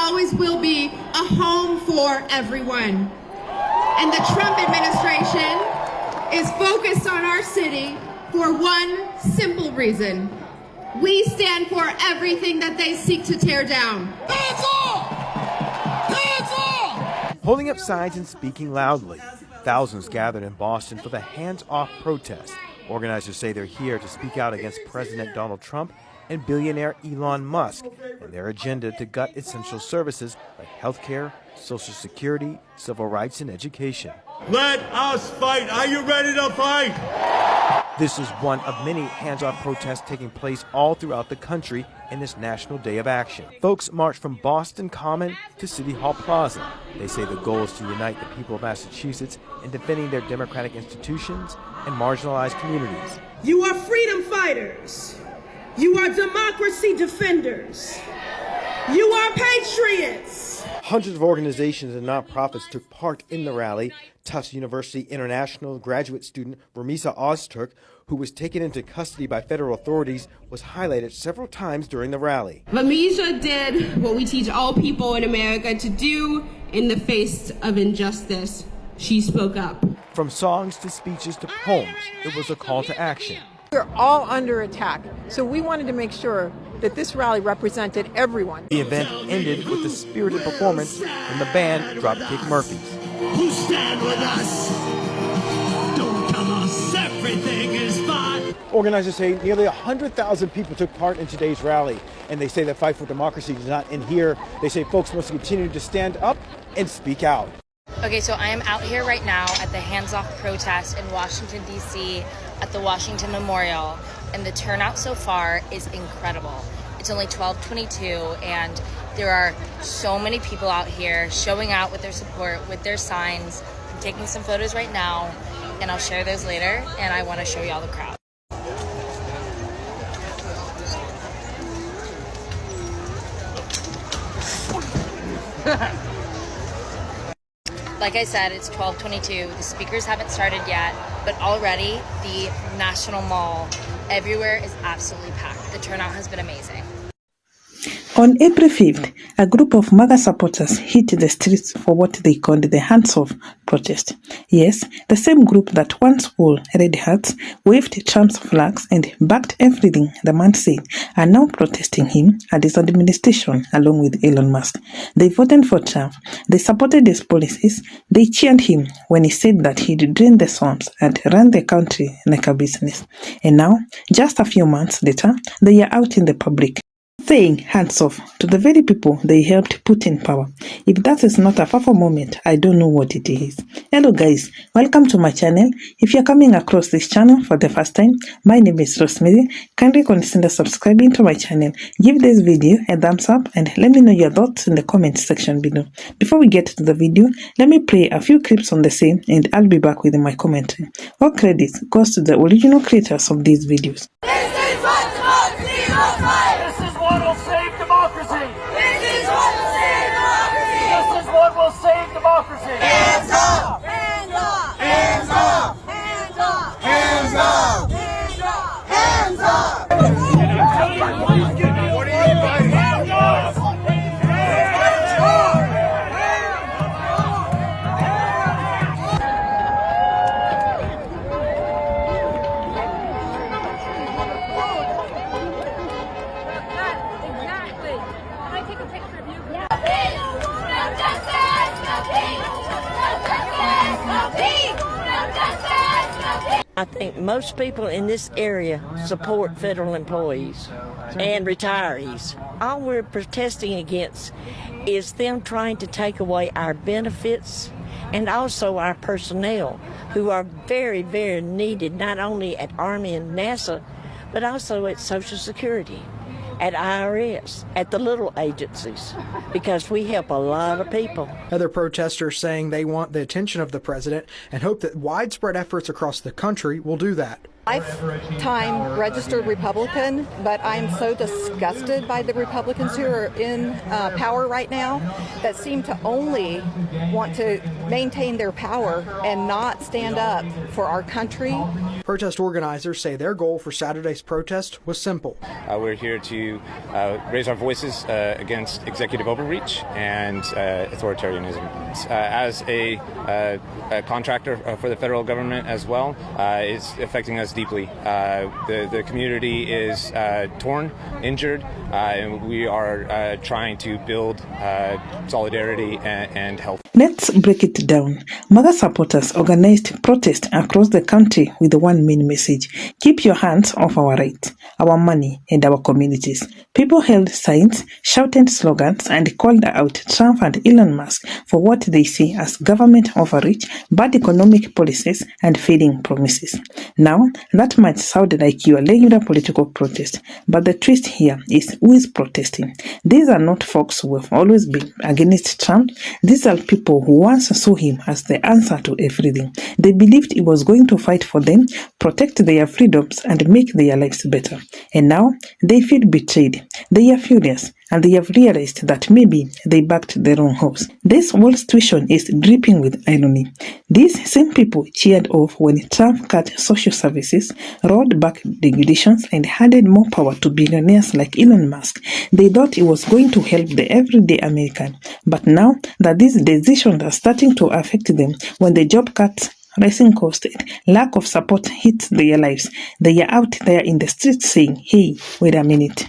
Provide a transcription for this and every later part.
always will be a home for everyone. And the Trump administration is focused on our city for one simple reason. We stand for everything that they seek to tear down. Hands off! Hands off! Holding up signs and speaking loudly, thousands gathered in Boston for the hands-off protest. Organizers say they're here to speak out against President Donald Trump and billionaire Elon Musk and their agenda to gut essential services like healthcare, Social Security, civil rights, and education. Let us fight. Are you ready to fight? This is one of many hands-off protests taking place all throughout the country in this National Day of Action. Folks marched from Boston Common to City Hall Plaza. They say the goal is to unite the people of Massachusetts in defending their democratic institutions and marginalized communities. You are freedom fighters. You are democracy defenders. You are patriots. Hundreds of organizations and nonprofits took part in the rally. Tufts University International graduate student Ramisa Ozturk, who was taken into custody by federal authorities, was highlighted several times during the rally. Ramisa did what we teach all people in America to do in the face of injustice. She spoke up. From songs to speeches to poems, it was a call to action. We're all under attack, so we wanted to make sure that this rally represented everyone. The event ended with a spirited performance from the band Dropkick Murphys. Who stand with us? Don't tell us everything is fine. Organizers say nearly 100,000 people took part in today's rally, and they say the fight for democracy does not end here. They say folks must continue to stand up and speak out. Okay, so I am out here right now at the Hands Off protest in Washington, D.C. at the Washington Memorial, and the turnout so far is incredible. It's only 12:22, and there are so many people out here showing out with their support, with their signs. I'm taking some photos right now, and I'll share those later, and I want to show y'all the crowd. Like I said, it's 12:22. The speakers haven't started yet, but already the National Mall, everywhere is absolutely packed. The turnout has been amazing. On April 5th, a group of MAGA supporters hit the streets for what they called the hands-off protest. Yes, the same group that once wore red hats, waved Trump's flags, and backed everything the man said are now protesting him and his administration along with Elon Musk. They voted for Trump, they supported his policies, they cheered him when he said that he'd drain the swamps and run the country like a business. And now, just a few months later, they are out in the public, saying hands off to the very people they helped put in power. If that is not a powerful moment, I don't know what it is. Hello guys, welcome to my channel. If you're coming across this channel for the first time, my name is Rosemary. Kindly consider subscribing to my channel. Give this video a thumbs up and let me know your thoughts in the comment section below. Before we get to the video, let me play a few clips on the same and I'll be back with my commentary. All credit goes to the original creators of these videos. What will save democracy? This is what will save democracy. This is what will save democracy. Hands up! Hands up! Hands up! Hands up! Hands up! Hands up! Hands up! I think most people in this area support federal employees and retirees. All we're protesting against is them trying to take away our benefits and also our personnel, who are very, very needed, not only at Army and NASA, but also at Social Security, at IRS, at the little agencies, because we help a lot of people. Other protesters saying they want the attention of the president and hope that widespread efforts across the country will do that. Lifetime registered Republican, but I'm so disgusted by the Republicans who are in power right now that seem to only want to maintain their power and not stand up for our country. Protest organizers say their goal for Saturday's protest was simple. We're here to raise our voices against executive overreach and authoritarianism. As a contractor for the federal government as well, it's affecting us deeply. The community is torn, injured, and we are trying to build solidarity and health. Let's break it down. MAGA supporters organized protests across the country with one main message: keep your hands off our rights, our money, and our communities. People held signs, shouted slogans, and called out Trump and Elon Musk for what they see as government overreach, bad economic policies, and failing promises. Now, that might sound like your regular political protest, but the twist here is who is protesting. These are not folks who have always been against Trump. These are people who once saw him as the answer to everything. They believed he was going to fight for them, protect their freedoms, and make their lives better. And now they feel betrayed. They are furious, and they have realized that maybe they backed the wrong horse. This whole situation is dripping with irony. These same people cheered off when Trump cut social services, rolled back regulations, and handed more power to billionaires like Elon Musk. They thought it was going to help the everyday American. But now that these decisions are starting to affect them, when the job cuts, rising costs, lack of support hits their lives, they are out there in the streets saying, hey, wait a minute.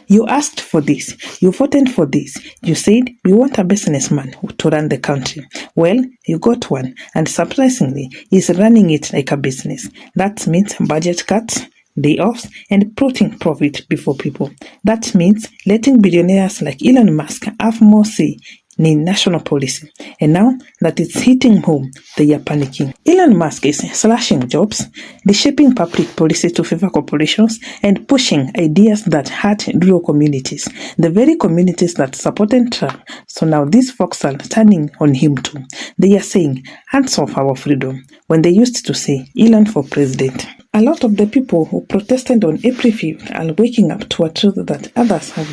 You asked for this. You voted for this. You said we want a businessman to run the country. Well, you got one, and surprisingly, he's running it like a business. That means budget cuts, day offs, and putting profit before people. That means letting billionaires like Elon Musk have more say in national policy. And now that it's hitting home, they are panicking. Elon Musk is slashing jobs, reshaping public policy to favor corporations, and pushing ideas that hurt rural communities, the very communities that supported Trump. So now these folks are turning on him too. They are saying, hands off our freedom, when they used to say, Elon for president. A lot of the people who protested on April 5th are waking up to a truth that others have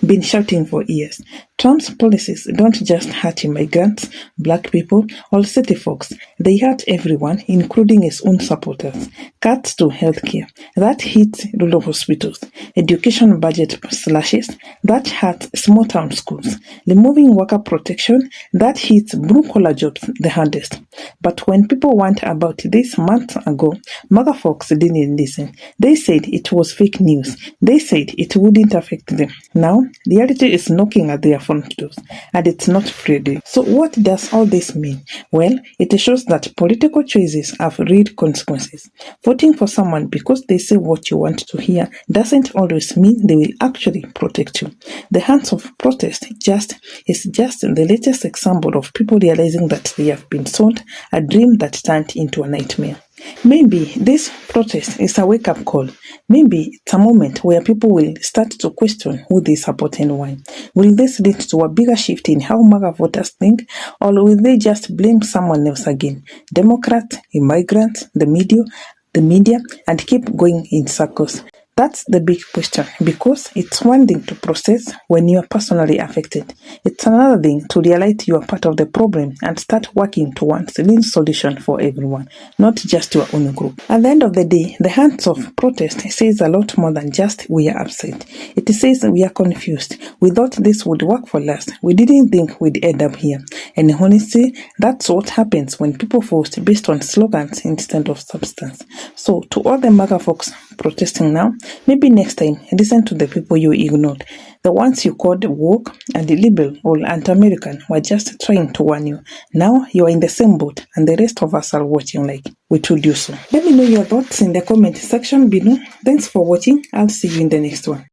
been shouting for years. Trump's policies don't just hurt immigrants, black people, or city folks. They hurt everyone, including his own supporters. Cuts to healthcare. That hits rural hospitals. Education budget slashes. That hurts small town schools. Removing worker protection. That hits blue-collar jobs the hardest. But when people went about this months ago, MAGA folks didn't listen. They said it was fake news. They said it wouldn't affect them. Now, reality is knocking at their front doors, and it's not pretty. So what does all this mean? Well, it shows that political choices have real consequences. Voting for someone because they say what you want to hear doesn't always mean they will actually protect you. The hands of protest is just the latest example of people realizing that they have been sold a dream that turned into a nightmare. Maybe this protest is a wake-up call. Maybe it's a moment where people will start to question who they support and why. Will this lead to a bigger shift in how MAGA voters think, or will they just blame someone else again? Democrats, immigrants, the media, and keep going in circles. That's the big question, because it's one thing to process when you are personally affected. It's another thing to realize you are part of the problem and start working towards a real solution for everyone, not just your own group. At the end of the day, the hands of protest says a lot more than just we are upset. It says we are confused. We thought this would work for us. We didn't think we'd end up here. And honestly, that's what happens when people vote based on slogans instead of substance. So to all the MAGA folks protesting now, maybe next time listen to the people you ignored. The ones you called woke and liberal or anti-American were just trying to warn you. Now you are in the same boat, and the rest of us are watching like we told you so. Let me know your thoughts in the comment section below. Thanks for watching. I'll see you in the next one.